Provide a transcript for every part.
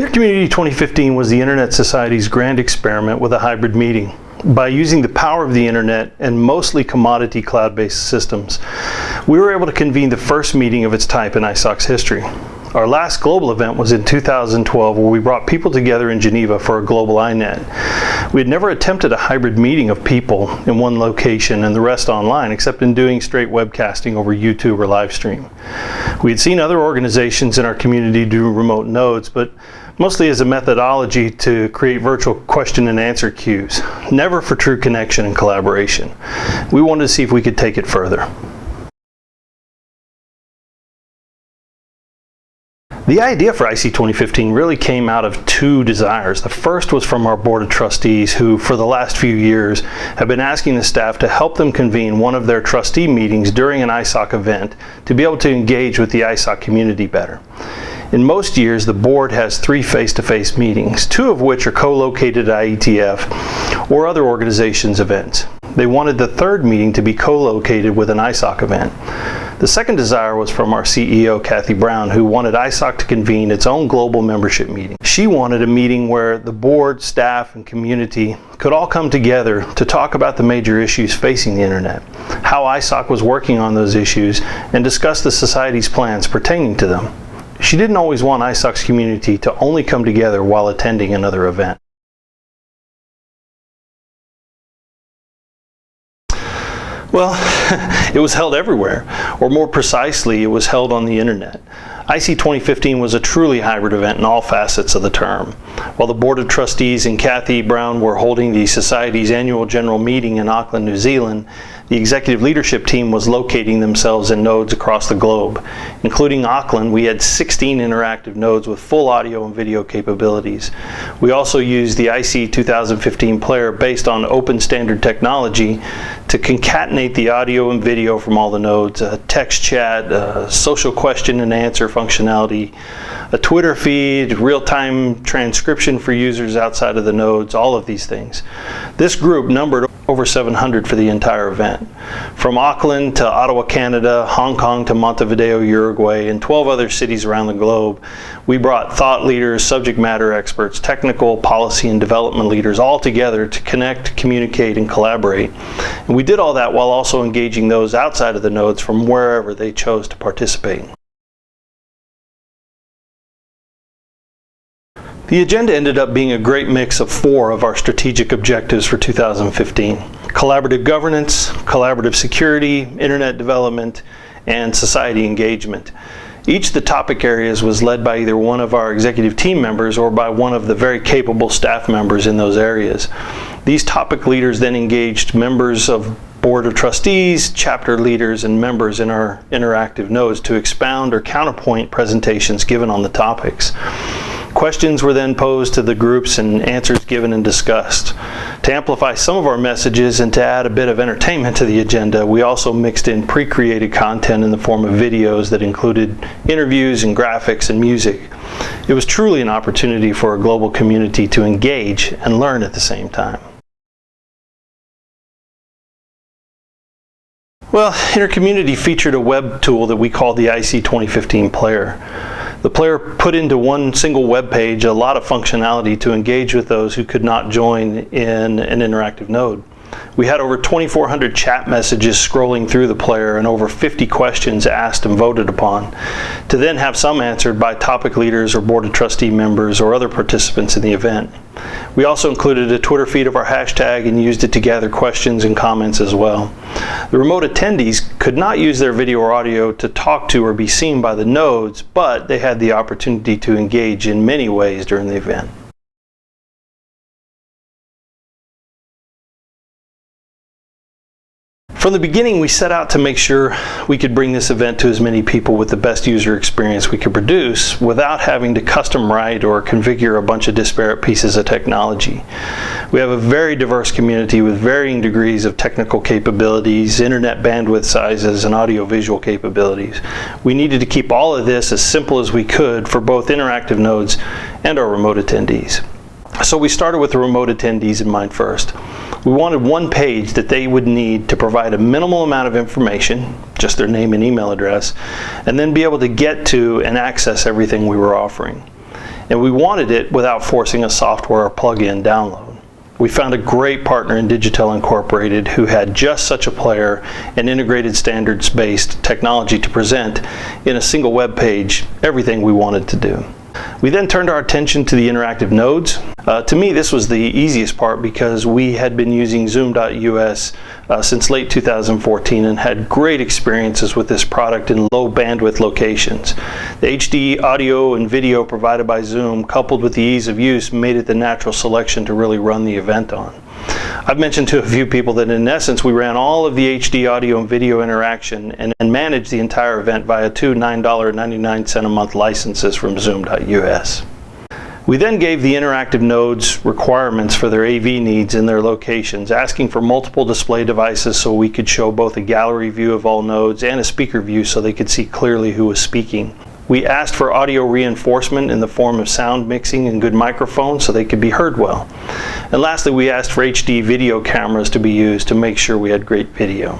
InterCommunity 2015 was the Internet Society's grand experiment with a hybrid meeting. By using the power of the Internet and mostly commodity cloud-based systems, we were able to convene the first meeting of its type in ISOC's history. Our last global event was in 2012, where we brought people together in Geneva for a global INET. We had never attempted a hybrid meeting of people in one location and the rest online, except in doing straight webcasting over YouTube or live stream. We had seen other organizations in our community do remote nodes, but mostly as a methodology to create virtual question and answer queues, never for true connection and collaboration. We wanted to see if we could take it further. The idea for IC2015 really came out of two desires. The first was from our board of trustees, who for the last few years have been asking the staff to help them convene one of their trustee meetings during an ISOC event to be able to engage with the ISOC community better. In most years, the board has 3 face-to-face meetings, 2 of which are co-located at IETF or other organizations' events. They wanted the third meeting to be co-located with an ISOC event. The second desire was from our CEO, Kathy Brown, who wanted ISOC to convene its own global membership meeting. She wanted a meeting where the board, staff, and community could all come together to talk about the major issues facing the Internet, how ISOC was working on those issues, and discuss the Society's plans pertaining to them. She didn't always want ISOC's community to only come together while attending another event. Well, it was held everywhere, or more precisely, it was held on the Internet. IC2015 was a truly hybrid event in all facets of the term. While the Board of Trustees and Kathy Brown were holding the Society's annual general meeting in Auckland, New Zealand, the executive leadership team was locating themselves in nodes across the globe. Including Auckland, we had 16 interactive nodes with full audio and video capabilities. We also used the IC2015 player based on open standard technology to concatenate the audio and video from all the nodes, a text chat, social question and answer functionality, a Twitter feed, real-time transcription for users outside of the nodes, all of these things. This group numbered over 700 for the entire event. From Auckland to Ottawa, Canada, Hong Kong to Montevideo, Uruguay, and 12 other cities around the globe, we brought thought leaders, subject matter experts, technical, policy, and development leaders all together to connect, communicate, and collaborate. And we did all that while also engaging those outside of the nodes from wherever they chose to participate. The agenda ended up being a great mix of 4 of our strategic objectives for 2015. Collaborative governance, collaborative security, internet development, and society engagement. Each of the topic areas was led by either one of our executive team members or by one of the very capable staff members in those areas. These topic leaders then engaged members of Board of Trustees, chapter leaders, and members in our interactive nodes to expound or counterpoint presentations given on the topics. Questions were then posed to the groups and answers given and discussed. To amplify some of our messages and to add a bit of entertainment to the agenda, we also mixed in pre-created content in the form of videos that included interviews and graphics and music. It was truly an opportunity for a global community to engage and learn at the same time. Well, InterCommunity featured a web tool that we called the IC2015 player. The player put into one single web page a lot of functionality to engage with those who could not join in an interactive node. We had over 2,400 chat messages scrolling through the player and over 50 questions asked and voted upon, to then have some answered by topic leaders or board of trustee members or other participants in the event. We also included a Twitter feed of our hashtag and used it to gather questions and comments as well. The remote attendees could not use their video or audio to talk to or be seen by the nodes, but they had the opportunity to engage in many ways during the event. From the beginning, we set out to make sure we could bring this event to as many people with the best user experience we could produce without having to custom write or configure a bunch of disparate pieces of technology. We have a very diverse community with varying degrees of technical capabilities, internet bandwidth sizes, and audio-visual capabilities. We needed to keep all of this as simple as we could for both interactive nodes and our remote attendees. So we started with the remote attendees in mind first. We wanted one page that they would need to provide a minimal amount of information, just their name and email address, and then be able to get to and access everything we were offering. and we wanted it without forcing a software or plug-in download. We found a great partner in Digitel Incorporated who had just such a player and integrated standards-based technology to present in a single web page everything we wanted to do. We then turned our attention to the interactive nodes. To me, this was the easiest part because we had been using Zoom.us since late 2014 and had great experiences with this product in low bandwidth locations. The HD audio and video provided by Zoom, coupled with the ease of use, made it the natural selection to really run the event on. I've mentioned to a few people that in essence we ran all of the HD audio and video interaction and managed the entire event via two $9.99 a month licenses from Zoom.us. We then gave the interactive nodes requirements for their AV needs in their locations, asking for multiple display devices so we could show both a gallery view of all nodes and a speaker view so they could see clearly who was speaking. We asked for audio reinforcement in the form of sound mixing and good microphones so they could be heard well. And lastly, we asked for HD video cameras to be used to make sure we had great video.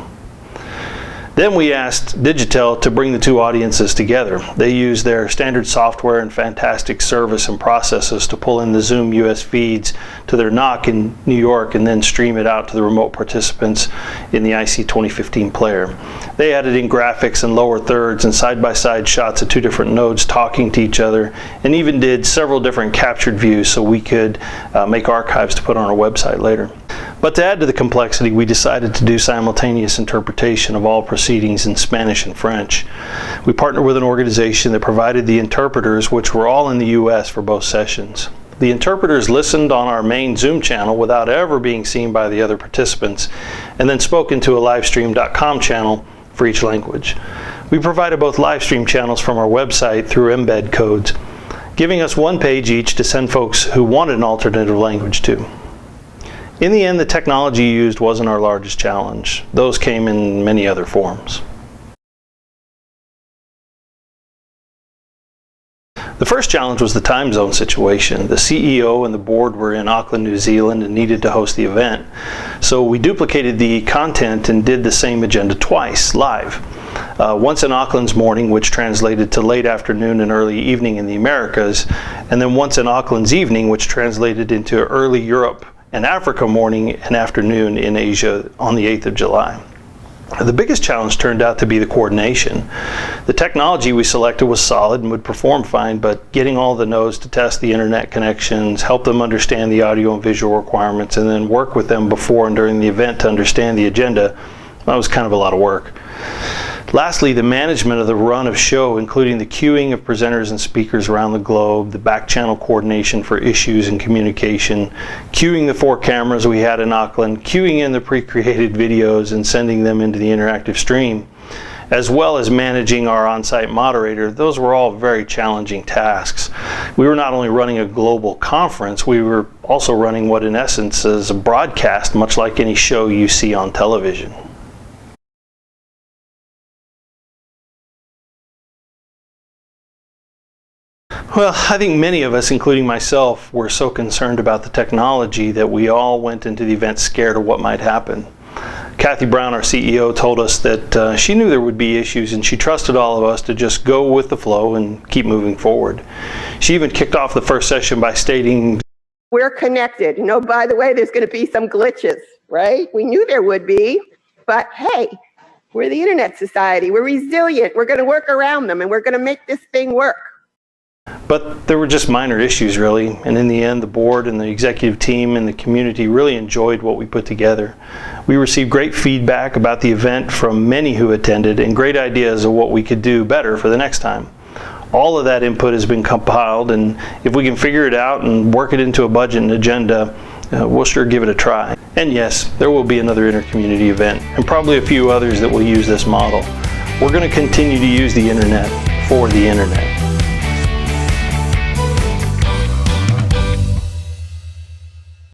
Then we asked Digitel to bring the two audiences together. They used their standard software and fantastic service and processes to pull in the Zoom US feeds to their NOC in New York and then stream it out to the remote participants in the IC2015 player. They added in graphics and lower thirds and side-by-side shots of two different nodes talking to each other, and even did several different captured views so we could make archives to put on our website later. But to add to the complexity, we decided to do simultaneous interpretation of all proceedings in Spanish and French. We partnered with an organization that provided the interpreters, which were all in the US for both sessions. The interpreters listened on our main Zoom channel without ever being seen by the other participants, and then spoke into a livestream.com channel for each language. We provided both livestream channels from our website through embed codes, giving us one page each to send folks who wanted an alternative language to. In the end, the technology used wasn't our largest challenge. Those came in many other forms. The first challenge was the time zone situation. The CEO and the board were in Auckland, New Zealand and needed to host the event. So we duplicated the content and did the same agenda twice, live. Once in Auckland's morning, which translated to late afternoon and early evening in the Americas, and then once in Auckland's evening, which translated into early Europe and Africa morning and afternoon in Asia on the 8th of July. The biggest challenge turned out to be the coordination. The technology we selected was solid and would perform fine, but getting all the nodes to test the internet connections, help them understand the audio and visual requirements, and then work with them before and during the event to understand the agenda, that was kind of a lot of work. Lastly, the management of the run of show, including the queuing of presenters and speakers around the globe, the back channel coordination for issues and communication, queuing the 4 cameras we had in Auckland, queuing in the pre-created videos and sending them into the interactive stream, as well as managing our on-site moderator, those were all very challenging tasks. We were not only running a global conference, we were also running what in essence is a broadcast, much like any show you see on television. Well, I think many of us, including myself, were so concerned about the technology that we all went into the event scared of what might happen. Kathy Brown, our CEO, told us that she knew there would be issues and she trusted all of us to just go with the flow and keep moving forward. She even kicked off the first session by stating, "We're connected. You know, by the way, there's going to be some glitches, right? We knew there would be, but hey, we're the Internet Society. We're resilient. We're going to work around them and we're going to make this thing work." But there were just minor issues, really, and in the end the board and the executive team and the community really enjoyed what we put together. We received great feedback about the event from many who attended and great ideas of what we could do better for the next time. All of that input has been compiled, and if we can figure it out and work it into a budget and agenda, we'll sure give it a try. And yes, there will be another InterCommunity event and probably a few others that will use this model. We're going to continue to use the internet for the internet.